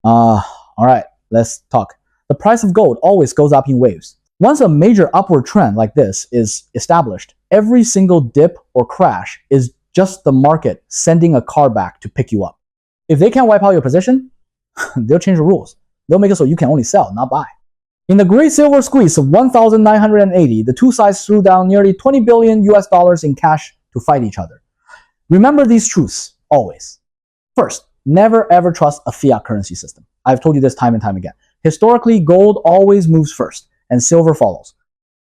All right, let's talk. The price of gold always goes up in waves. Once a major upward trend like this is established, every single dip or crash is just the market sending a car back to pick you up. If they can't wipe out your position, they'll change the rules. They'll make it so you can only sell, not buy. In the great silver squeeze of 1980, the two sides threw down nearly 20 billion US dollars in cash to fight each other. Remember these truths, always. First, never ever trust a fiat currency system. I've told you this time and time again. Historically, gold always moves first, and silver follows.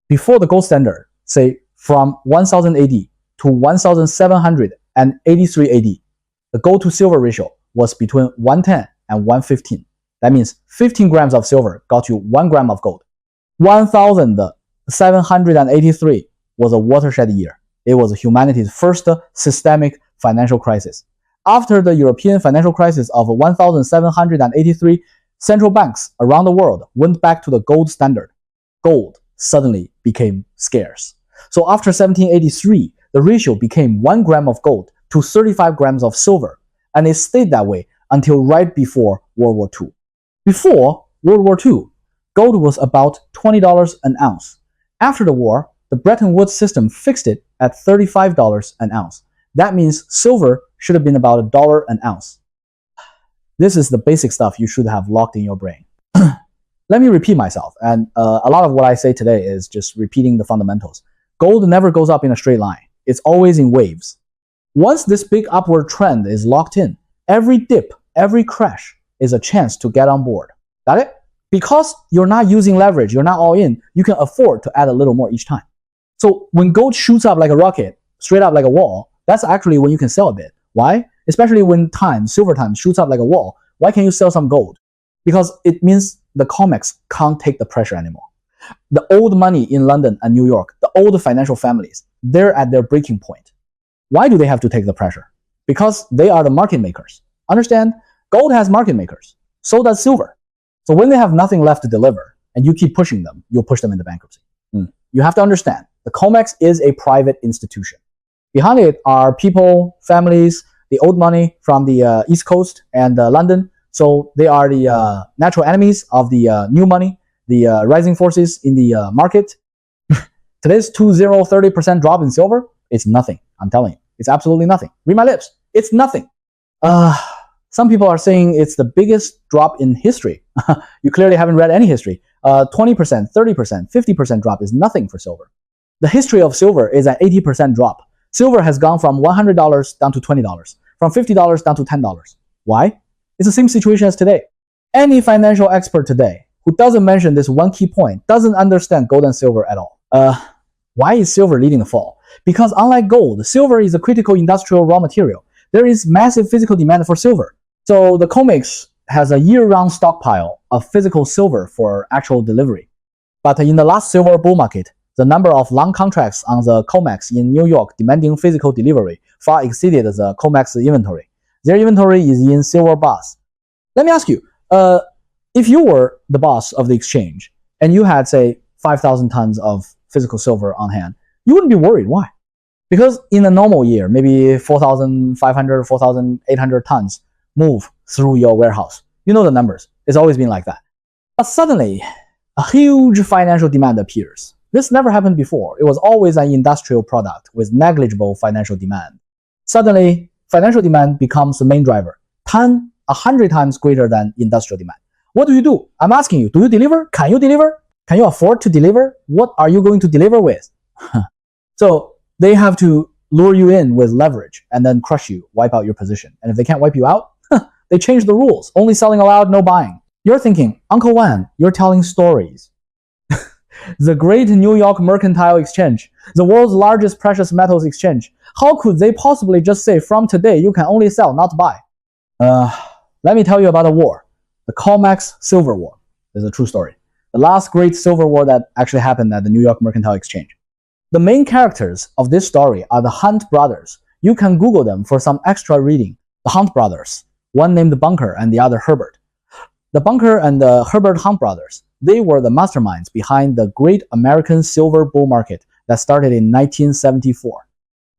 Before the gold standard, say from 1000 AD to 1783 AD, the gold to silver ratio was between 110 and 115. That means 15 grams of silver got you 1 gram of gold. 1783 was a watershed year. It was humanity's first systemic financial crisis. After the European financial crisis of 1783, central banks around the world went back to the gold standard. Gold suddenly became scarce. So after 1783, the ratio became 1 gram of gold to 35 grams of silver, and it stayed that way until right before World War II. Before World War II, gold was about $20 an ounce. After the war, the Bretton Woods system fixed it at $35 an ounce. That means silver should have been about $1 an ounce. This is the basic stuff you should have locked in your brain. Let me repeat myself, and a lot of what I say today is just repeating the fundamentals. Gold never goes up in a straight line. It's always in waves. Once this big upward trend is locked in, every dip, every crash is a chance to get on board. Got it? Because you're not using leverage, you're not all in, you can afford to add a little more each time. So when gold shoots up like a rocket, straight up like a wall, that's actually when you can sell a bit. Why? Especially when silver time shoots up like a wall. Why can't you sell some gold? Because it means the COMEX can't take the pressure anymore. The old money in London and New York, the old financial families, they're at their breaking point. Why do they have to take the pressure? Because they are the market makers. Understand? Gold has market makers. So does silver. So when they have nothing left to deliver, and you keep pushing them, you'll push them into bankruptcy. You have to understand, the COMEX is a private institution. Behind it are people, families, the old money from the East Coast and London. So they are the natural enemies of the new money, the rising forces in the market. Today's 30% drop in silver, it's nothing. I'm telling you, it's absolutely nothing. Read my lips. It's nothing. Some people are saying it's the biggest drop in history. You clearly haven't read any history. 20%, 30%, 50% drop is nothing for silver. The history of silver is an 80% drop. Silver has gone from $100 down to $20, from $50 down to $10. Why? It's the same situation as today. Any financial expert today who doesn't mention this one key point doesn't understand gold and silver at all. Why is silver leading the fall? Because unlike gold, silver is a critical industrial raw material. There is massive physical demand for silver. So the COMEX has a year-round stockpile of physical silver for actual delivery. But in the last silver bull market, the number of long contracts on the COMEX in New York demanding physical delivery far exceeded the COMEX inventory. Their inventory is in silver bars. Let me ask you, if you were the boss of the exchange and you had, say, 5,000 tons of physical silver on hand, you wouldn't be worried. Why? Because in a normal year, maybe 4,500, 4,800 tons move through your warehouse. You know the numbers. It's always been like that. But suddenly, a huge financial demand appears. This never happened before. It was always an industrial product with negligible financial demand. Suddenly, financial demand becomes the main driver, 100 times greater than industrial demand. What do? I'm asking you, do you deliver? Can you deliver? Can you afford to deliver? What are you going to deliver with? So they have to lure you in with leverage and then crush you, wipe out your position. And if they can't wipe you out, they change the rules. Only selling allowed, no buying. You're thinking, Uncle Wan, you're telling stories. The great New York Mercantile Exchange, the world's largest precious metals exchange. How could they possibly just say, from today, you can only sell, not buy? Let me tell you about a war. The COMEX Silver War is a true story. The last great silver war that actually happened at the New York Mercantile Exchange. The main characters of this story are the Hunt brothers. You can Google them for some extra reading. The Hunt brothers, one named Bunker and the other Herbert. The Bunker and the Herbert Hunt brothers, they were the masterminds behind the great American silver bull market that started in 1974.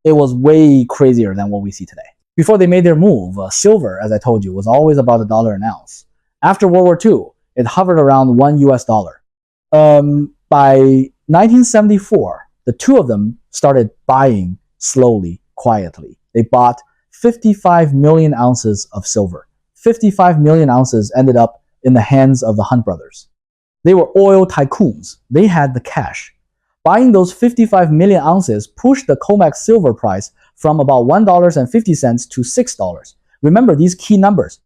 It was way crazier than what we see today. Before they made their move, silver, as I told you, was always about $1 an ounce. After World War II, it hovered around $1. By 1974, the two of them started buying slowly, quietly. They bought 55 million ounces of silver. 55 million ounces ended up in the hands of the Hunt brothers. They were oil tycoons. They had the cash. Buying those 55 million ounces pushed the COMEX silver price from about $1.50 to $6. Remember these key numbers.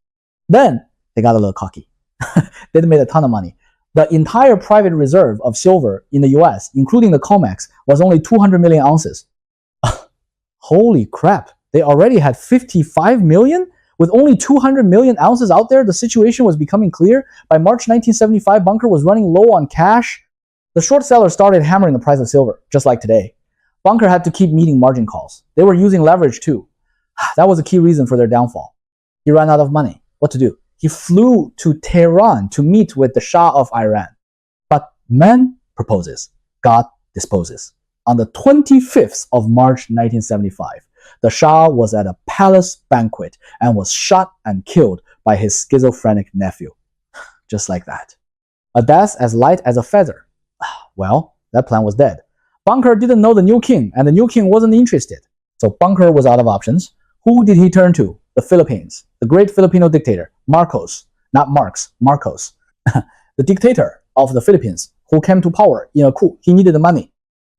Then they got a little cocky. They made a ton of money. The entire private reserve of silver in the US, including the COMEX, was only 200 million ounces. Holy crap. They already had 55 million? With only 200 million ounces out there, the situation was becoming clear. By March 1975, Bunker was running low on cash. The short sellers started hammering the price of silver, just like today. Bunker had to keep meeting margin calls. They were using leverage too. That was a key reason for their downfall. He ran out of money. What to do? He flew to Tehran to meet with the Shah of Iran. But man proposes, God disposes. On the 25th of March 1975, the Shah was at a palace banquet and was shot and killed by his schizophrenic nephew. Just like that. A death as light as a feather. Well, that plan was dead. Bunker didn't know the new king, and the new king wasn't interested. So Bunker was out of options. Who did he turn to? The Philippines. The great Filipino dictator, Marcos. Not Marx, Marcos. The dictator of the Philippines, who came to power in a coup. He needed the money.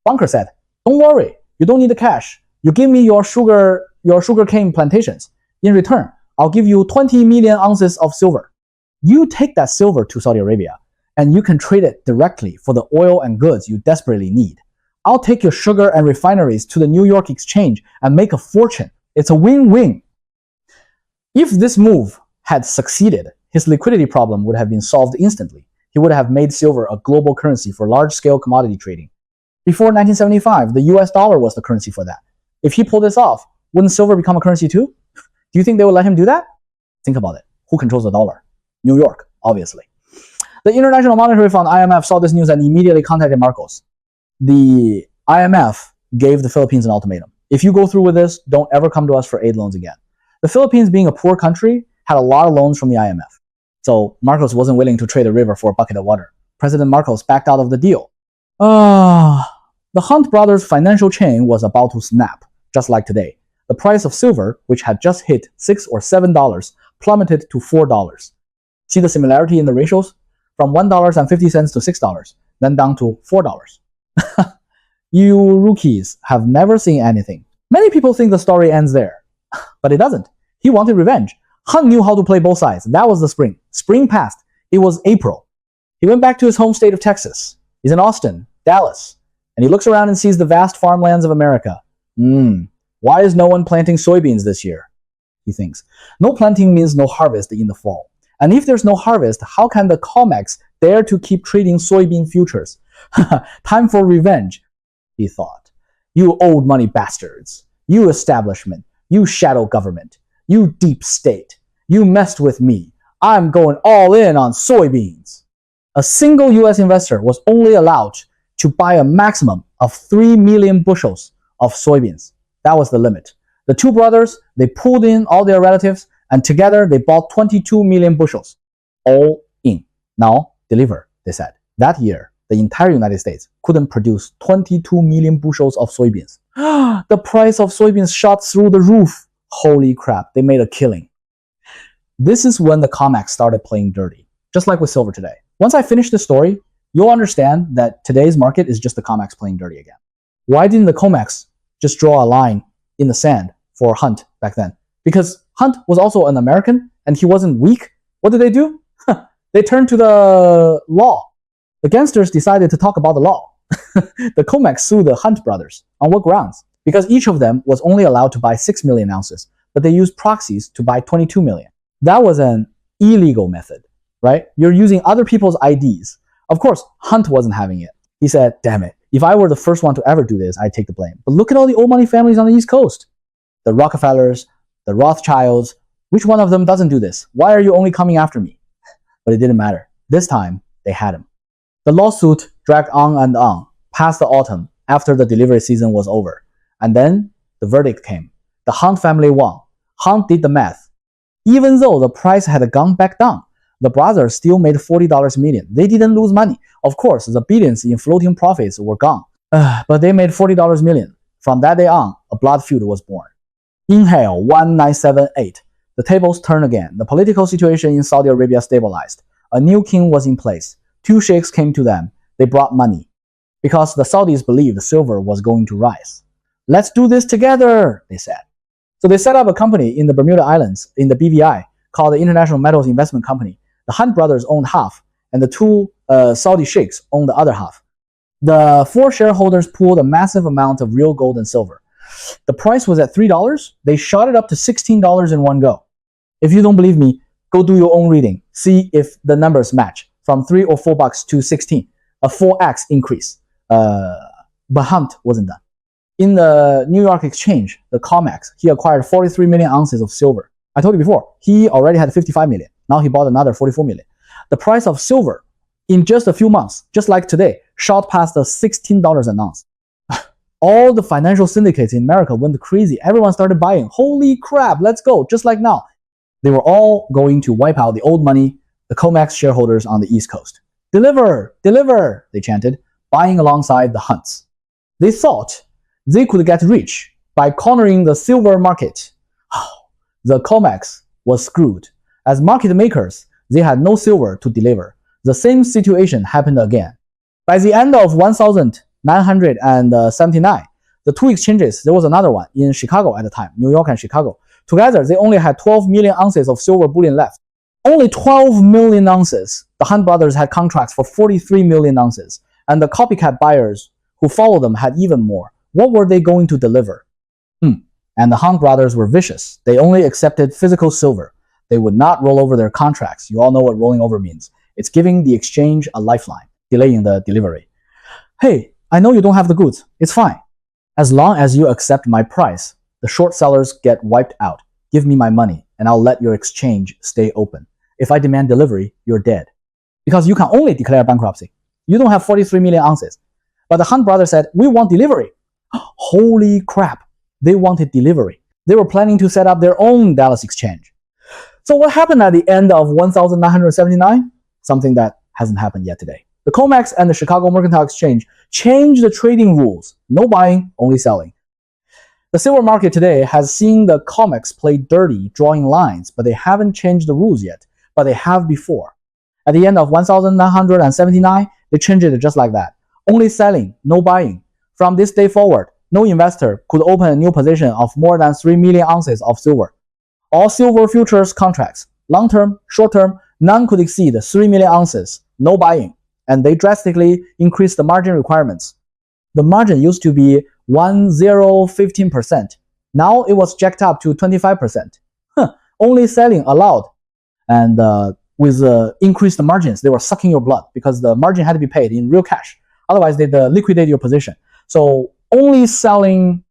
Bunker said, don't worry, you don't need the cash. You give me your sugar cane plantations. In return, I'll give you 20 million ounces of silver. You take that silver to Saudi Arabia, and you can trade it directly for the oil and goods you desperately need. I'll take your sugar and refineries to the New York Exchange and make a fortune. It's a win-win. If this move had succeeded, his liquidity problem would have been solved instantly. He would have made silver a global currency for large-scale commodity trading. Before 1975, the US dollar was the currency for that. If he pulled this off, wouldn't silver become a currency too? Do you think they would let him do that? Think about it. Who controls the dollar? New York, obviously. The International Monetary Fund, IMF, saw this news and immediately contacted Marcos. The IMF gave the Philippines an ultimatum. If you go through with this, don't ever come to us for aid loans again. The Philippines, being a poor country, had a lot of loans from the IMF. So Marcos wasn't willing to trade a river for a bucket of water. President Marcos backed out of the deal. The Hunt brothers' financial chain was about to snap, just like today. The price of silver, which had just hit $6 or $7, plummeted to $4. See the similarity in the ratios? From $1.50 to $6, then down to $4. You rookies have never seen anything. Many people think the story ends there, but it doesn't. He wanted revenge. Hunt knew how to play both sides. That was the spring. Spring passed. It was April. He went back to his home state of Texas. He's in Austin, Dallas, and he looks around and sees the vast farmlands of America. Why is no one planting soybeans this year? He thinks. No planting means no harvest in the fall. And if there's no harvest, how can the COMEX dare to keep trading soybean futures? Time for revenge, he thought. You old money bastards. You establishment. You shadow government. You deep state. You messed with me. I'm going all in on soybeans. A single US investor was only allowed to buy a maximum of 3 million bushels of soybeans. That was the limit. The two brothers, they pulled in all their relatives, and together they bought 22 million bushels. All in. Now, deliver, they said. That year, the entire United States couldn't produce 22 million bushels of soybeans. The price of soybeans shot through the roof. Holy crap, they made a killing. This is when the COMEX started playing dirty, just like with silver today. Once I finish this story, you'll understand that today's market is just the COMEX playing dirty again. Why didn't the COMEX just draw a line in the sand for Hunt back then? Because Hunt was also an American and he wasn't weak. What did they do? They turned to the law. The gangsters decided to talk about the law. The COMEX sued the Hunt brothers. On what grounds? Because each of them was only allowed to buy 6 million ounces, but they used proxies to buy 22 million. That was an illegal method, right? You're using other people's IDs. Of course, Hunt wasn't having it. He said, damn it, if I were the first one to ever do this, I'd take the blame. But look at all the old money families on the East Coast. The Rockefellers, the Rothschilds. Which one of them doesn't do this? Why are you only coming after me? But it didn't matter. This time, they had him. The lawsuit dragged on and on, past the autumn, after the delivery season was over. And then, the verdict came. The Hunt family won. Hunt did the math. Even though the price had gone back down, the brothers still made $40 million. They didn't lose money. Of course, the billions in floating profits were gone. But they made $40 million. From that day on, a blood feud was born. Inhale 1978. The tables turned again. The political situation in Saudi Arabia stabilized. A new king was in place. Two sheikhs came to them. They brought money because the Saudis believed silver was going to rise. Let's do this together, they said. So they set up a company in the Bermuda Islands in the BVI called the International Metals Investment Company. The Hunt brothers owned half, and the two Saudi sheikhs owned the other half. The four shareholders pooled a massive amount of real gold and silver. The price was at $3. They shot it up to $16 in one go. If you don't believe me, go do your own reading. See if the numbers match from $3 or $4 to 16, a 4x increase. But Hunt wasn't done. In the New York Exchange, the COMEX, he acquired 43 million ounces of silver. I told you before, he already had 55 million. Now he bought another 44 million. The price of silver in just a few months, just like today, shot past the $16 an ounce. All the financial syndicates in America went crazy. Everyone started buying. Holy crap, let's go, just like now. They were all going to wipe out the old money, the COMEX shareholders on the East Coast. Deliver, deliver, they chanted, buying alongside the Hunts. They thought they could get rich by cornering the silver market. The COMEX was screwed. As market makers, they had no silver to deliver. The same situation happened again. By the end of 1979, the two exchanges, there was another one in Chicago at the time, New York and Chicago. Together, they only had 12 million ounces of silver bullion left. Only 12 million ounces. The Hunt brothers had contracts for 43 million ounces, and the copycat buyers who followed them had even more. What were they going to deliver? And the Hunt brothers were vicious. They only accepted physical silver. They would not roll over their contracts. You all know what rolling over means. It's giving the exchange a lifeline, delaying the delivery. Hey, I know you don't have the goods. It's fine. As long as you accept my price, the short sellers get wiped out. Give me my money, and I'll let your exchange stay open. If I demand delivery, you're dead. Because you can only declare bankruptcy. You don't have 43 million ounces. But the Hunt brothers said, we want delivery. Holy crap. They wanted delivery. They were planning to set up their own Dallas exchange. So what happened at the end of 1979? Something that hasn't happened yet today. The COMEX and the Chicago Mercantile Exchange changed the trading rules. No buying, only selling. The silver market today has seen the COMEX play dirty, drawing lines, but they haven't changed the rules yet, but they have before. At the end of 1979, they changed it just like that. Only selling, no buying. From this day forward, no investor could open a new position of more than 3 million ounces of silver. All silver futures contracts, long-term, short-term, none could exceed 3 million ounces, no buying, and they drastically increased the margin requirements. The margin used to be 15%. Now it was jacked up to 25%. Only selling allowed. And with increased margins, they were sucking your blood because the margin had to be paid in real cash. Otherwise, they'd liquidate your position. So only selling,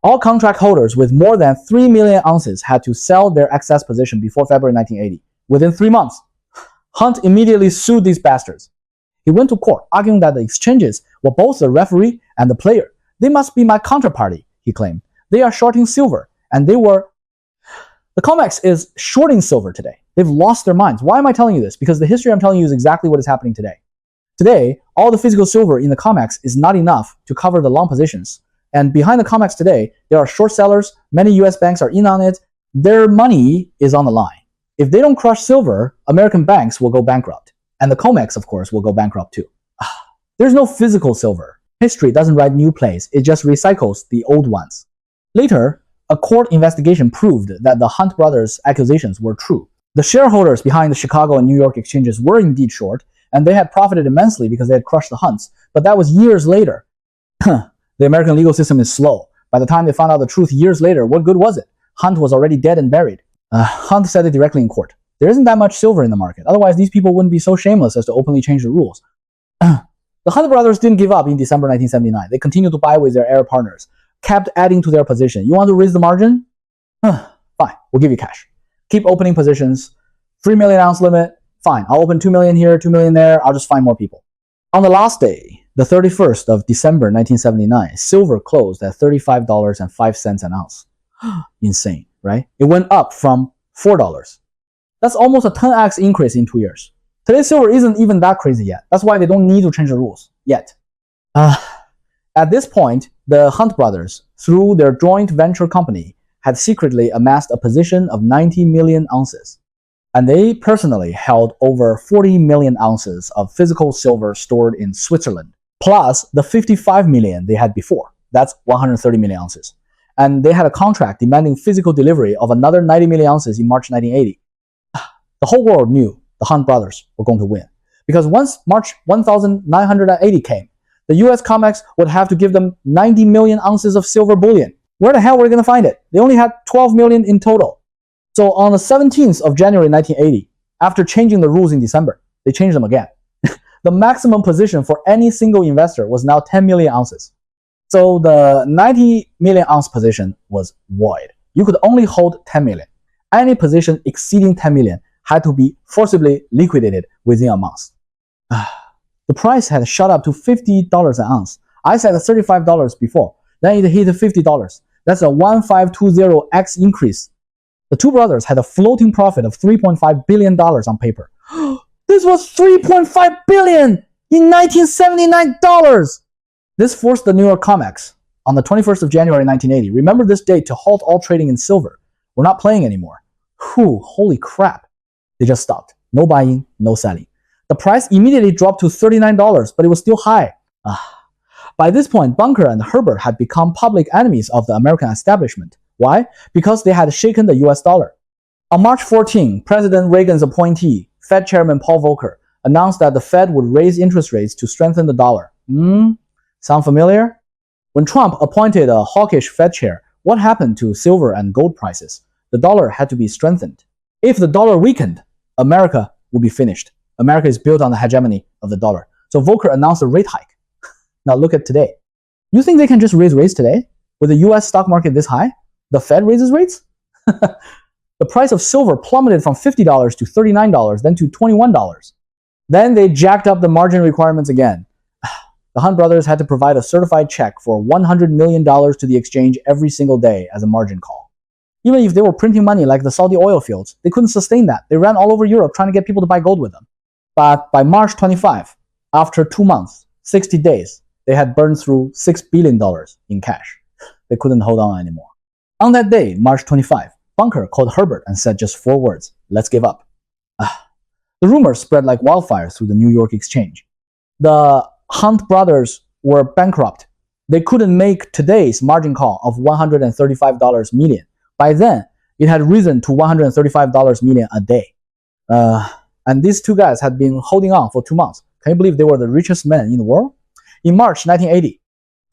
all contract holders with more than 3 million ounces had to sell their excess position before February 1980. Within 3 months, Hunt immediately sued these bastards. He went to court, arguing that the exchanges were both the referee and the player. They must be my counterparty, he claimed. They are shorting silver, and they were... The COMEX is shorting silver today. They've lost their minds. Why am I telling you this? Because the history I'm telling you is exactly what is happening today. Today, all the physical silver in the COMEX is not enough to cover the long positions. And behind the COMEX today, there are short sellers. Many US banks are in on it. Their money is on the line. If they don't crush silver, American banks will go bankrupt. And the COMEX, of course, will go bankrupt too. There's no physical silver. History doesn't write new plays. It just recycles the old ones. Later, a court investigation proved that the Hunt brothers' accusations were true. The shareholders behind the Chicago and New York exchanges were indeed short, and they had profited immensely because they had crushed the Hunts. But that was years later. The American legal system is slow. By the time they found out the truth years later, what good was it? Hunt was already dead and buried. Hunt said it directly in court. There isn't that much silver in the market. Otherwise, these people wouldn't be so shameless as to openly change the rules. The Hunt brothers didn't give up in December 1979. They continued to buy with their heir partners, kept adding to their position. You want to raise the margin? Fine, we'll give you cash. Keep opening positions. 3 million ounce limit. Fine, I'll open 2 million here, 2 million there. I'll just find more people. On the last day, the 31st of December 1979, silver closed at $35.05 an ounce. Insane, right? It went up from $4. That's almost a 10x increase in 2 years. Today's silver isn't even that crazy yet. That's why they don't need to change the rules yet. At this point, the Hunt brothers, through their joint venture company, had secretly amassed a position of 90 million ounces. And they personally held over 40 million ounces of physical silver stored in Switzerland, plus the 55 million they had before. That's 130 million ounces. And they had a contract demanding physical delivery of another 90 million ounces in March 1980. The whole world knew the Hunt brothers were going to win, because once March 1980 came, the US COMEX would have to give them 90 million ounces of silver bullion. Where the hell were they going to find it? They only had 12 million in total. So on the 17th of January 1980, after changing the rules in December, they changed them again. The maximum position for any single investor was now 10 million ounces. So the 90 million ounce position was void. You could only hold 10 million. Any position exceeding 10 million had to be forcibly liquidated within a month. The price had shot up to $50 an ounce. I said $35 before. Then it hit $50. That's a 1520x increase. The two brothers had a floating profit of $3.5 billion on paper. This was $3.5 billion in 1979 dollars. This forced the New York COMEX on the 21st of January 1980. Remember this date to halt all trading in silver. We're not playing anymore. Whew, holy crap. They just stopped. No buying, no selling. The price immediately dropped to $39, but it was still high. By this point, Bunker and Herbert had become public enemies of the American establishment. Why? Because they had shaken the US dollar. On March 14, President Reagan's appointee, Fed Chairman Paul Volcker, announced that the Fed would raise interest rates to strengthen the dollar. Sound familiar? When Trump appointed a hawkish Fed chair, what happened to silver and gold prices? The dollar had to be strengthened. If the dollar weakened, America would be finished. America is built on the hegemony of the dollar. So Volcker announced a rate hike. Now look at today. You think they can just raise rates today? With the US stock market this high? The Fed raises rates? The price of silver plummeted from $50 to $39, then to $21. Then they jacked up the margin requirements again. The Hunt brothers had to provide a certified check for $100 million to the exchange every single day as a margin call. Even if they were printing money like the Saudi oil fields, they couldn't sustain that. They ran all over Europe trying to get people to buy gold with them. But by March 25, after 2 months, 60 days, they had burned through $6 billion in cash. They couldn't hold on anymore. On that day, March 25, Bunker called Herbert and said just 4 words, "Let's give up." The rumors spread like wildfire through the New York exchange. The Hunt brothers were bankrupt. They couldn't make today's margin call of $135 million. By then, it had risen to $135 million a day. And these two guys had been holding on for 2 months. Can you believe they were the richest men in the world? In March 1980,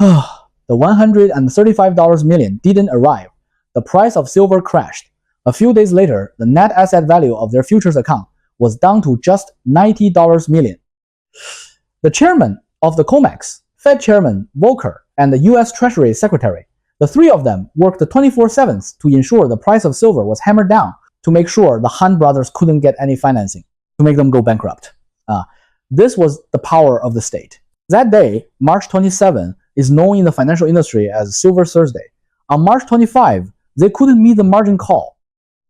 the $135 million didn't arrive. The price of silver crashed. A few days later, the net asset value of their futures account was down to just $90 million. The chairman of the COMEX, Fed Chairman Volcker, and the US Treasury Secretary, the three of them worked 24/7 to ensure the price of silver was hammered down to make sure the Hunt brothers couldn't get any financing, to make them go bankrupt. This was the power of the state. That day, March 27, is known in the financial industry as Silver Thursday. On March 25, they couldn't meet the margin call.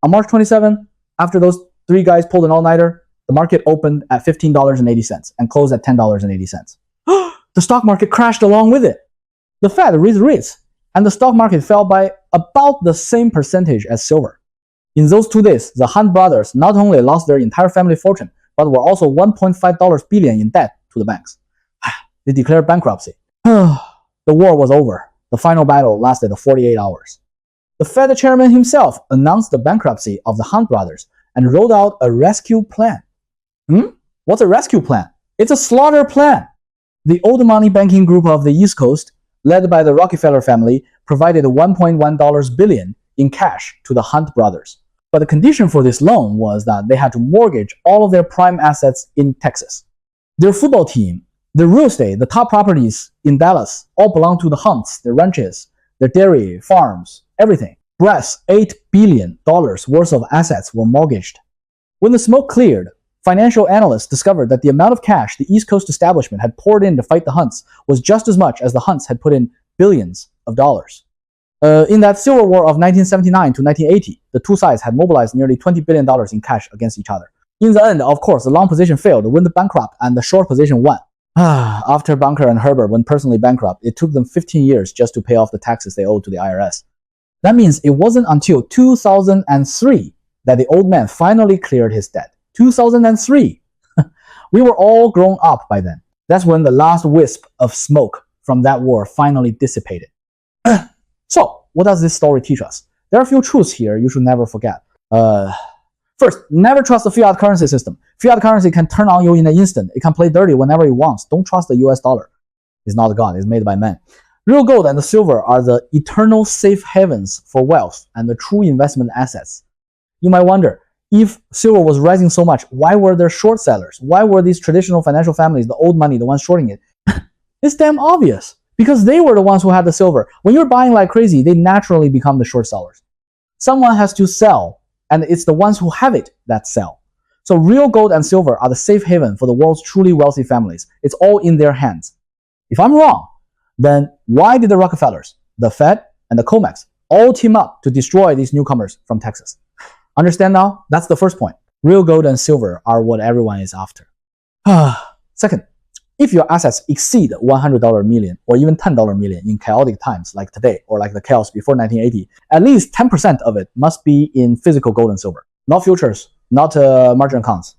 On March 27, after those 3 guys pulled an all-nighter, the market opened at $15.80 and closed at $10.80. The stock market crashed along with it. The Fed raised rates, and the stock market fell by about the same percentage as silver. In those 2 days, the Hunt brothers not only lost their entire family fortune, but were also $1.5 billion in debt to the banks. They declared bankruptcy. The war was over. The final battle lasted 48 hours. The Fed chairman himself announced the bankruptcy of the Hunt brothers and rolled out a rescue plan. What's a rescue plan? It's a slaughter plan. The old money banking group of the East Coast, led by the Rockefeller family, provided $1.1 billion in cash to the Hunt brothers. But the condition for this loan was that they had to mortgage all of their prime assets in Texas. Their football team, their real estate, the top properties in Dallas, all belonged to the Hunts, their ranches, their dairy, farms, everything. Brass $8 billion worth of assets were mortgaged. When the smoke cleared, financial analysts discovered that the amount of cash the East Coast establishment had poured in to fight the Hunts was just as much as the Hunts had put in billions of dollars. In that Silver War of 1979 to 1980, the two sides had mobilized nearly $20 billion in cash against each other. In the end, of course, the long position failed, went bankrupt, and the short position won. After Bunker and Herbert went personally bankrupt, it took them 15 years just to pay off the taxes they owed to the IRS. That means it wasn't until 2003 that the old man finally cleared his debt. 2003! We were all grown up by then. That's when the last wisp of smoke from that war finally dissipated. So, what does this story teach us? There are a few truths here you should never forget. First, never trust the fiat currency system. Fiat currency can turn on you in an instant. It can play dirty whenever it wants. Don't trust the US dollar. It's not God, it's made by men. Real gold and the silver are the eternal safe havens for wealth and the true investment assets. You might wonder, if silver was rising so much, why were there short sellers? Why were these traditional financial families, the old money, the ones shorting it? It's damn obvious. Because they were the ones who had the silver. When you're buying like crazy, they naturally become the short sellers. Someone has to sell, and it's the ones who have it that sell. So real gold and silver are the safe haven for the world's truly wealthy families. It's all in their hands. If I'm wrong, then why did the Rockefellers, the Fed, and the COMEX all team up to destroy these newcomers from Texas? Understand now? That's the first point. Real gold and silver are what everyone is after. Second, if your assets exceed $100 million or even $10 million in chaotic times like today or like the chaos before 1980, at least 10% of it must be in physical gold and silver. Not futures, not margin accounts.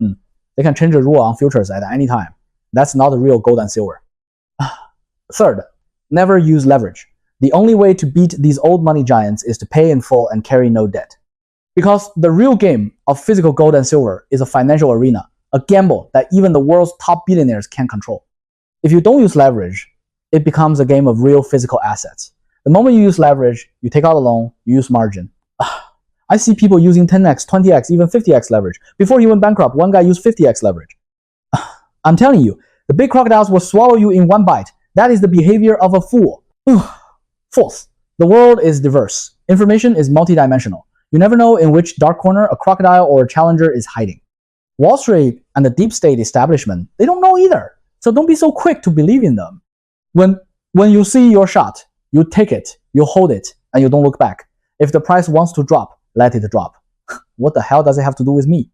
They can change the rule on futures at any time. That's not the real gold and silver. Third, never use leverage. The only way to beat these old money giants is to pay in full and carry no debt. Because the real game of physical gold and silver is a financial arena, a gamble that even the world's top billionaires can't control. If you don't use leverage, it becomes a game of real physical assets. The moment you use leverage, you take out a loan, you use margin. I see people using 10x, 20x, even 50x leverage. Before he went bankrupt, one guy used 50x leverage. I'm telling you, the big crocodiles will swallow you in one bite. That is the behavior of a fool. Fourth, the world is diverse. Information is multidimensional. You never know in which dark corner a crocodile or a challenger is hiding. Wall Street and the deep state establishment, they don't know either. So don't be so quick to believe in them. When you see your shot, you take it, you hold it, and you don't look back. If the price wants to drop, let it drop. What the hell does it have to do with me?